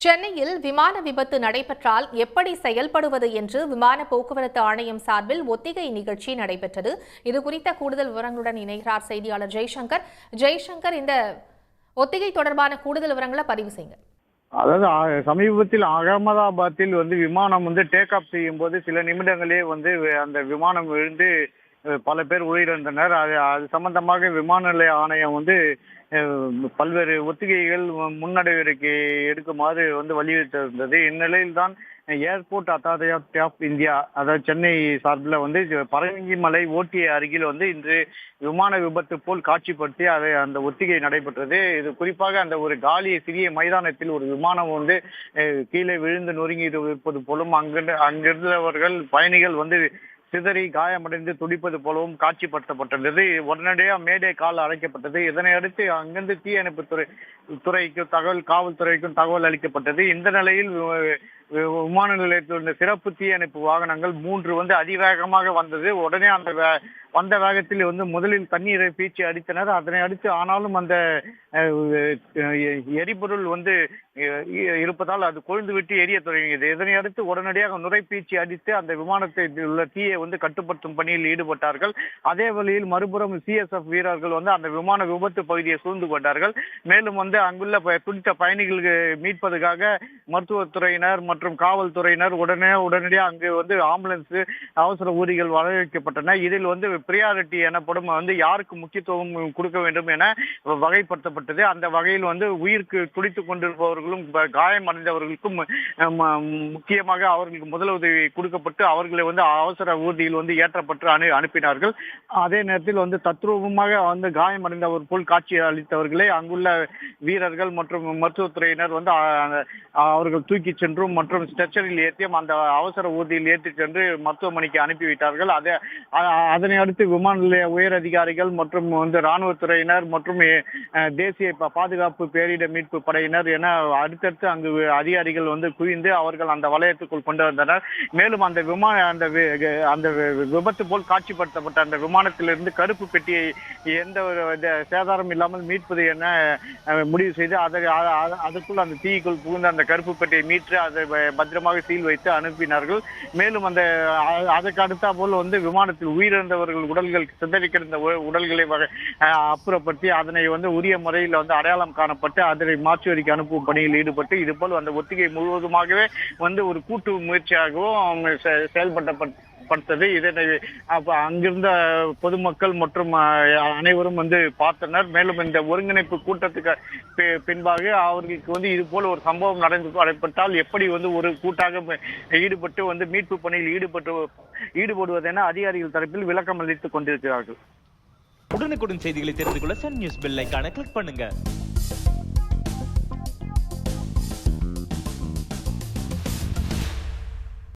சென்னையில் விமான விபத்து நடைபெற்றால் எப்படி செயல்படுவது என்று விமான போக்குவரத்து ஆணையம் சார்பில் ஒத்திகை நிகழ்ச்சி நடைபெற்றது. இதுகுறித்த கூடுதல் விவரங்களுடன் இணைகிறார் செய்தியாளர் ஜெய்சங்கர். ஜெய்சங்கர், இந்த ஒத்திகை தொடர்பான கூடுதல் விவரங்களை பதிவு செய்யுங்க. அதாவது சமீபத்தில் அகமதாபாத்தில் விமானம் டேக் ஆஃப் செய்யும் போது சில நிமிடங்களே அந்த விமானம் விழுந்து பல பேர் உயிரிழந்தனர். அது சம்பந்தமாக விமான நிலைய ஆணையம் பல்வேறு ஒத்திகைகள் முன்னடைவதற்கு எடுக்குமாறு வலியுறுத்தியிருந்தது. இந்நிலையில்தான் ஏர்போர்ட் அத்தாரிட்டி ஆஃப் இந்தியா, அதாவது சென்னை சார்பில் பரங்கிமலை ஓட்டிய அருகில் இன்று விமான விபத்து போல் காட்சிப்படுத்தி அந்த ஒத்திகை நடைபெற்றது. இது குறிப்பாக அந்த ஒரு காலி சிறிய மைதானத்தில் ஒரு விமானம் கீழே விழுந்து நொறுங்கி இருப்பது போலும், அங்கிருந்தவர்கள் பயணிகள் சிதறி காயமடைந்து துடிப்பது போலவும் காட்சிப்படுத்தப்பட்டிருந்தது. உடனடியாக மேடே கால் அழைக்கப்பட்டது. இதனை அடுத்து அங்கிருந்து தீயணைப்பு துறைக்கும் காவல்துறைக்கும் தகவல் அளிக்கப்பட்டது. இந்த நிலையில் விமான நிலையத்தில் இருந்த சிறப்பு தீயணைப்பு வாகனங்கள் 3 அதிவேகமாக வந்தது. உடனே அந்த வந்த வேகத்தில் முதலில் தண்ணீரை பீச்சி அடித்தனர். அதனை அடுத்து ஆனாலும் அந்த எரிபொருள் இருப்பதால் அது கொழுந்து விட்டு எரிய தொடங்கியது. இதனை அடுத்து உடனடியாக நுரைப்பீச்சி அடித்து அந்த விமானத்தில் உள்ள தீயை கட்டுப்படுத்தும் பணியில் ஈடுபட்டார்கள். அதே வழியில் மறுபுறம் சிஎஸ்எஃப் வீரர்கள் அந்த விமான விபத்து பகுதியை சூழ்ந்து கொண்டார்கள். மேலும் அங்குள்ள துடித்த பயணிகளுக்கு மீட்பதற்காக மருத்துவத்துறையினர் மற்றும் காவல்துறையினர் உடனடியாக அங்கு ஆம்புலன்ஸ் அவசர ஊர்திகள் வரவேற்கப்பட்டன. இதில் பிரியாரிட்டி எனப்படும் யாருக்கு முக்கியத்துவம் கொடுக்க வேண்டும் என வகைப்படுத்தப்பட்டது. அந்த வகையில் உயிருக்கு துடித்துக் கொண்டிருப்பவர்களும் காயமடைந்தவர்களுக்கும் முக்கியமாக அவர்களுக்கு முதலுதவி கொடுக்கப்பட்டு அவர்களை அவசர ஊர்தியில் ஏற்றப்பட்டு அனுப்பினார்கள். அதே நேரத்தில் தத்ரூபமாக காயமடைந்தவர் போல் காட்சி அளித்தவர்களை அங்குள்ள வீரர்கள் மற்றும் மருத்துவத்துறையினர் அவர்கள் தூக்கி சென்றும் மற்றும் ஸ்ட்ரெச்சரில் ஏற்றியும் அந்த அவசர ஊர்தியில் ஏற்றி சென்று மருத்துவமனைக்கு அனுப்பிவிட்டார்கள். அதனை அடுத்து விமான நிலைய உயர் அதிகாரிகள் மற்றும் இராணுவத்துறையினர் மற்றும் தேசிய பாதுகாப்பு பேரிடர் மீட்பு படையினர் என அடுத்தடுத்து அங்கு அதிகாரிகள் குவிந்து அவர்கள் அந்த வலயத்துக்குள் கொண்டு வந்தனர். மேலும் அந்த விபத்து போல் காட்சிப்படுத்தப்பட்ட அந்த விமானத்திலிருந்து கருப்பு பெட்டியை எந்த ஒரு சேதாரம் இல்லாமல் மீட்பது என முடிவு செய்து அதற்குள் அந்த தீக்குள் புகுந்த அந்த கருப்பு பெட்டியை மீட்டு அதை பத்திரமாக சீல் வைத்து அனுப்பினார்கள். மேலும் அதற்கு அடுத்த போல் விமானத்தில் உயிரிழந்தவர்கள் உடல்கள் சிதறிக்கிடந்த உடல்களை அப்புறப்படுத்தி அதனை உரிய முறையில் அடையாளம் காணப்பட்டு அதனை மாற்றுவதற்கு அனுப்பும் பணியில் ஈடுபட்டு இதுபோல் அந்த ஒத்திகை முழுவதுமாகவே ஒரு கூட்டு முயற்சியாகவும் செயல்படுத்தப்பட்டது. இதனை அங்கிருந்த பொதுமக்கள் மற்றும் அனைவரும் பார்த்தனர். மேலும் இந்த ஒருங்கிணைப்பு கூட்டத்துக்கு பின்பாக அவர்களுக்கு இது போல ஒரு சம்பவம் நடைபெற்றால் எப்படி ஒரு கூட்டாக ஈடுபட்டு மீட்பு பணியில் ஈடுபடுவதென அதிகாரிகள் தரப்பில் விளக்கம் அளித்துக் கொண்டிருக்கிறார்கள். உடனுக்குடன் செய்திகளை தெரிந்து கொள்ள சன் நியூஸ் பெல் ஐகானை கிளிக் பண்ணுங்க.